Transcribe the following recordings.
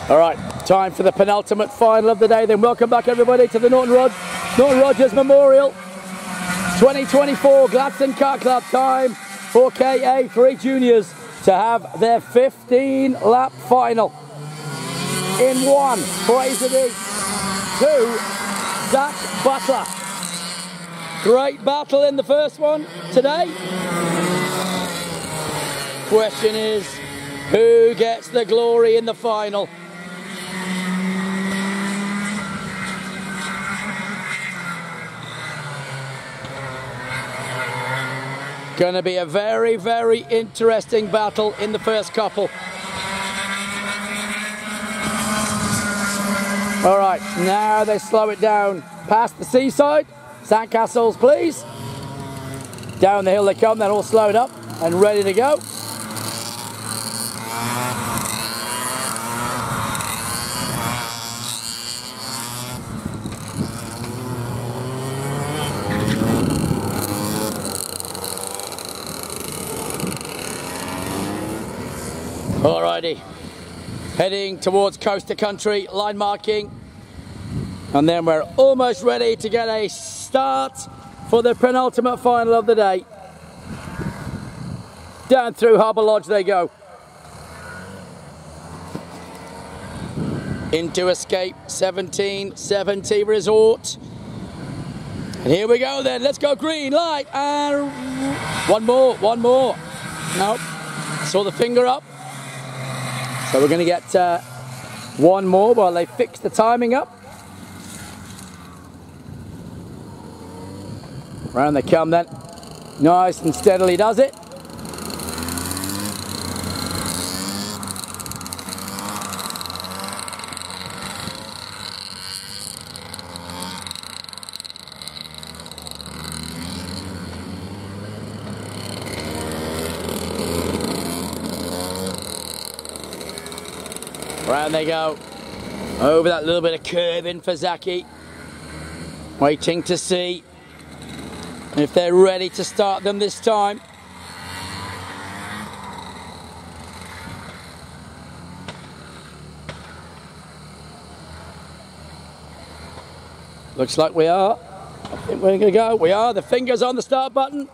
All right, time for the penultimate final of the day. Then welcome back everybody to the Norton Rogers Memorial 2024 Gladstone Kart Club. Time for Ka3 Juniors to have their 15-lap final. In 1, Fraser Deep. 2, Zach Butler. Great battle in the first one today. Question is, who gets the glory in the final? Going to be a very, very interesting battle in the first couple. All right, now they slow it down past the seaside. Sandcastles, please. Down the hill they come, they're all slowed up and ready to go. Alrighty, heading towards coast to country, line marking, and then we're almost ready to get a start for the penultimate final of the day. Down through Harbour Lodge they go. Into Escape 1770 Resort. And here we go then, let's go green light, and one more. Nope, saw the finger up. So we're going to get one more while they fix the timing up. Round they come then. Nice and steadily does it. Round they go, over that little bit of curving for Zaki. Waiting to see if they're ready to start them this time. Looks like we are. I think we're gonna go. We are, the fingers on the start button.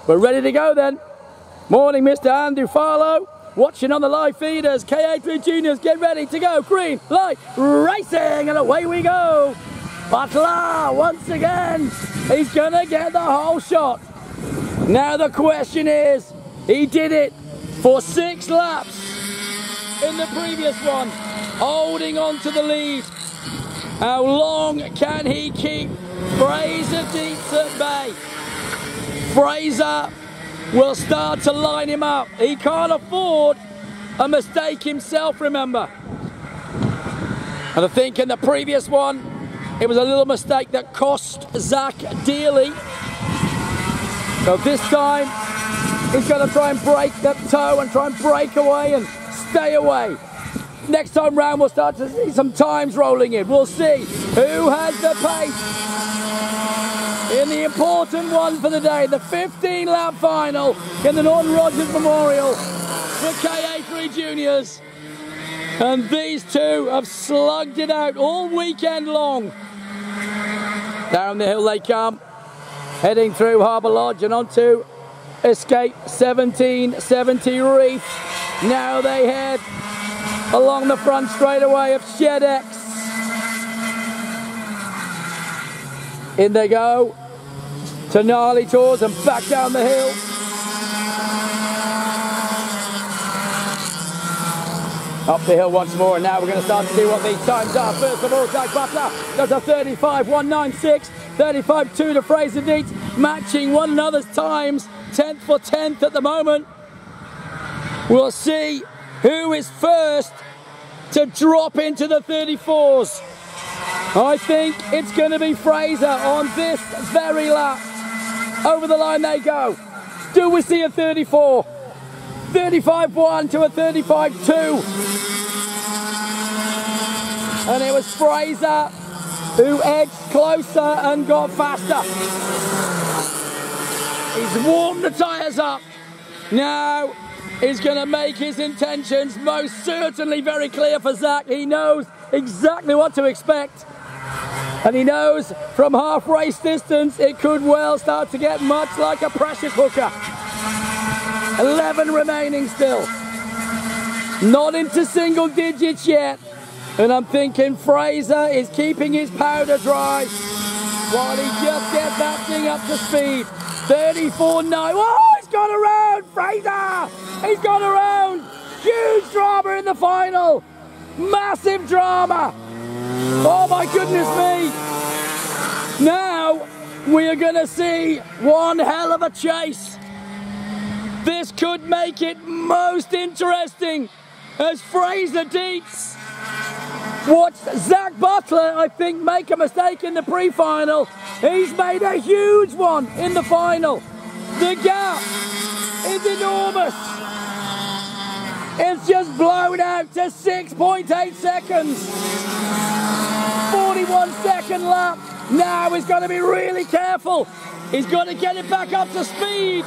We're ready to go then. Morning, Mr. Andrew Farlow. Watching on the live feeders, Ka3 Juniors, get ready to go. Green light, racing, and away we go. Butler, once again, he's gonna get the whole shot. Now the question is, he did it for 6 laps in the previous one, holding on to the lead. How long can he keep Fraser Deep at bay? Fraser will start to line him up. He can't afford a mistake himself, remember. And I think in the previous one, it was a little mistake that cost Zach dearly. So this time, he's going to try and break that toe and try and break away and stay away. Next time round, we'll start to see some times rolling in. We'll see who has the pace in the important one for the day, the 15-lap final in the Norton Rogers Memorial for Ka3 Juniors. And these two have slugged it out all weekend long. Down the hill they come, heading through Harbour Lodge and onto Escape 1770 Reef. Now they head along the front straightaway of Shed X. In they go to Gnarly Tours and back down the hill. Up the hill once more, and now we're going to start to see what these times are. First of all, Zach Butler does a 35.196, 35.2 to Fraser Deep, matching one another's times, 10th for 10th at the moment. We'll see who is first to drop into the 34s. I think it's going to be Fraser on this very lap. Over the line they go. Do we see a 34? 35.1 to a 35.2. And it was Fraser who edged closer and got faster. He's warmed the tyres up. Now is going to make his intentions most certainly very clear for Zach. He knows exactly what to expect. And he knows from half race distance it could well start to get much like a pressure cooker. 11 remaining still. Not into single digits yet. And I'm thinking Fraser is keeping his powder dry while he just gets that thing up to speed. 34.9. Oh, he's gone around! Fraser! He's gone around! Huge drama in the final! Massive drama! Oh my goodness me! Now we are going to see one hell of a chase. This could make it most interesting as Fraser Dietz watched Zach Butler, I think, make a mistake in the pre-final. He's made a huge one in the final. The gap is enormous. It's just blown out to 6.8 seconds. 41-second lap. Now he's got to be really careful. He's got to get it back up to speed.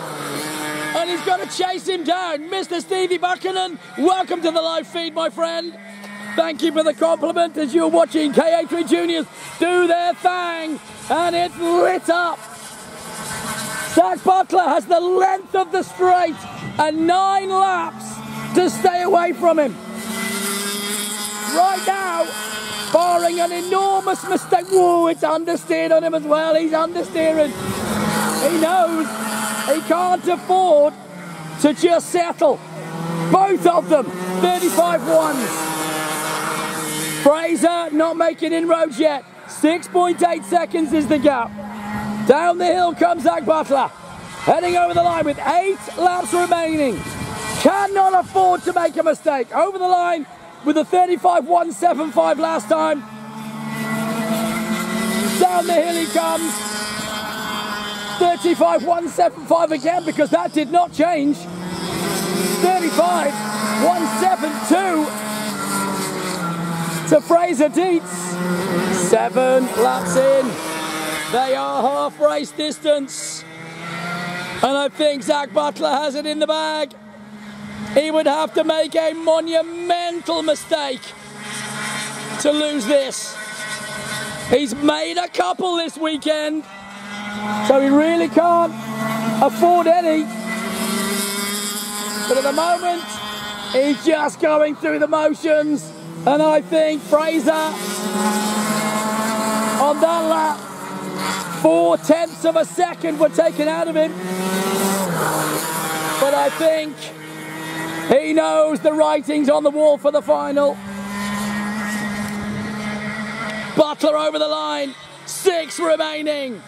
And he's got to chase him down. Mr. Stevie Buchanan, welcome to the live feed, my friend. Thank you for the compliment as you're watching Ka3 Juniors do their thing. And it's lit up. Zach Butler has the length of the straight and 9 laps to stay away from him. Right now, barring an enormous mistake. Whoa, it's understeered on him as well. He's understeering. He knows he can't afford to just settle. Both of them, 35-1s. Fraser not making inroads yet. 6.8 seconds is the gap. Down the hill comes Zach Butler. Heading over the line with 8 laps remaining. Cannot afford to make a mistake. Over the line with a 35.175 last time. Down the hill he comes. 35.175 again because that did not change. 35.172 to Fraser Dietz. 7 laps in. They are half race distance. And I think Zach Butler has it in the bag. He would have to make a monumental mistake to lose this. He's made a couple this weekend, so he really can't afford any. But at the moment, he's just going through the motions. And I think Fraser, on that lap, 0.4 of a second were taken out of him. But I think he knows the writing's on the wall for the final. Butler over the line, 6 remaining.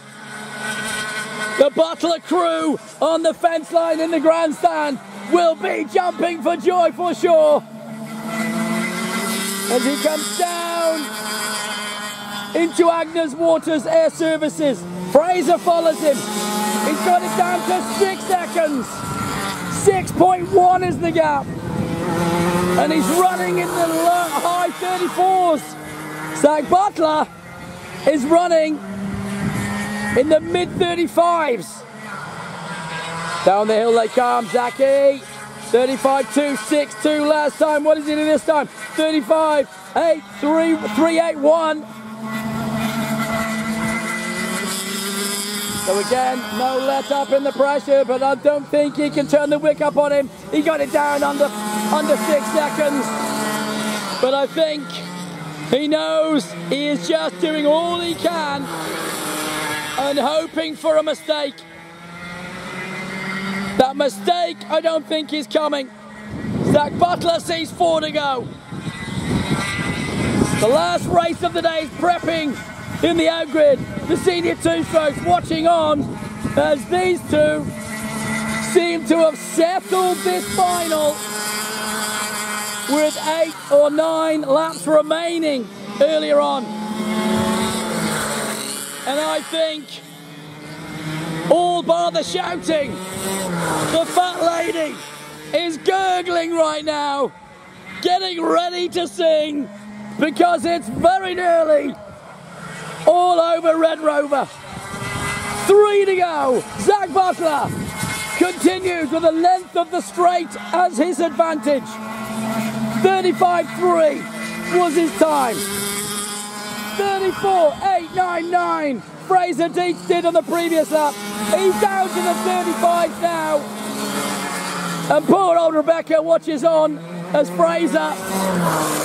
The Butler crew on the fence line in the grandstand will be jumping for joy for sure. As he comes down into Agnes Waters Air Services. Fraser follows him. He's got it down to 6 seconds. 6.1 is the gap. And he's running in the high 34s. Zach Butler is running in the mid 35s. Down the hill they come, Zachy. 35.262 last time. What is he doing this time? 35.381. So again, no let up in the pressure, but I don't think he can turn the wick up on him. He got it down under 6 seconds. But I think he knows he is just doing all he can and hoping for a mistake. That mistake, I don't think is coming. Zach Butler sees 4 to go. The last race of the day is prepping in the outgrid. The senior 2-strokes watching on as these two seem to have settled this final with 8 or 9 laps remaining earlier on. And I think all bar the shouting, the fat lady is gurgling right now, getting ready to sing because it's very nearly all over Red Rover. 3 to go. Zach Butler continues with the length of the straight as his advantage. 35.3 was his time. 34.899 Fraser Dietz did on the previous lap. He's down to the 35 now. And poor old Rebecca watches on as Fraser,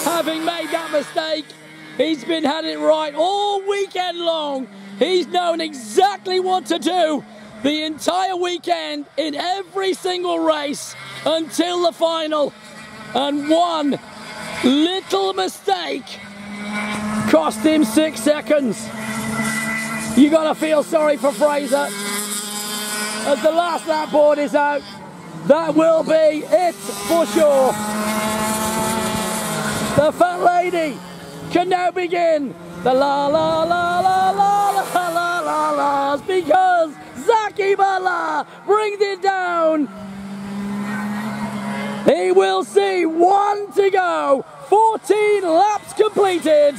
having made that mistake, he's been had it right all weekend long. He's known exactly what to do the entire weekend in every single race until the final. And one little mistake cost him 6 seconds. You gotta feel sorry for Fraser. As the last lap board is out, that will be it for sure. The fat lady can now begin the la la la la la la la la la's, because Zaki Bala brings it down. He will see 1 to go, 14 laps completed,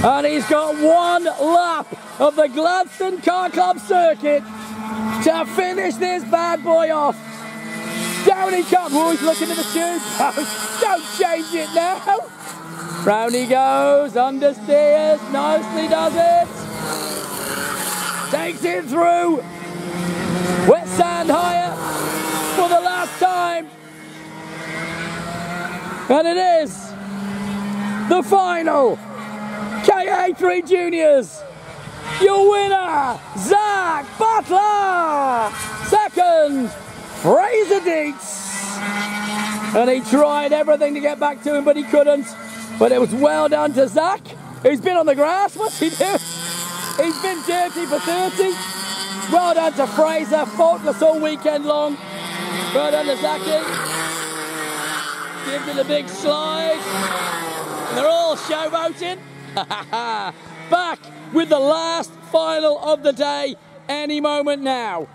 and he's got 1 lap of the Gladstone Car Club circuit to finish this bad boy off. Down he comes. Oh, he's looking at the tube. Don't change it now. Round he goes, understeers, nicely does it. Takes it through. Wet sand higher for the last time. And it is the final. Ka3 Juniors. Your winner, Zach Butler. Second, Fraser Dietz. And he tried everything to get back to him, but he couldn't. But it was well done to Zach. He's been on the grass. What's he doing? He's been dirty for 30. Well done to Fraser. Faultless all weekend long. Well done to Zachy. Gives it a big slide. And they're all showboating. Back with the last final of the day any moment now.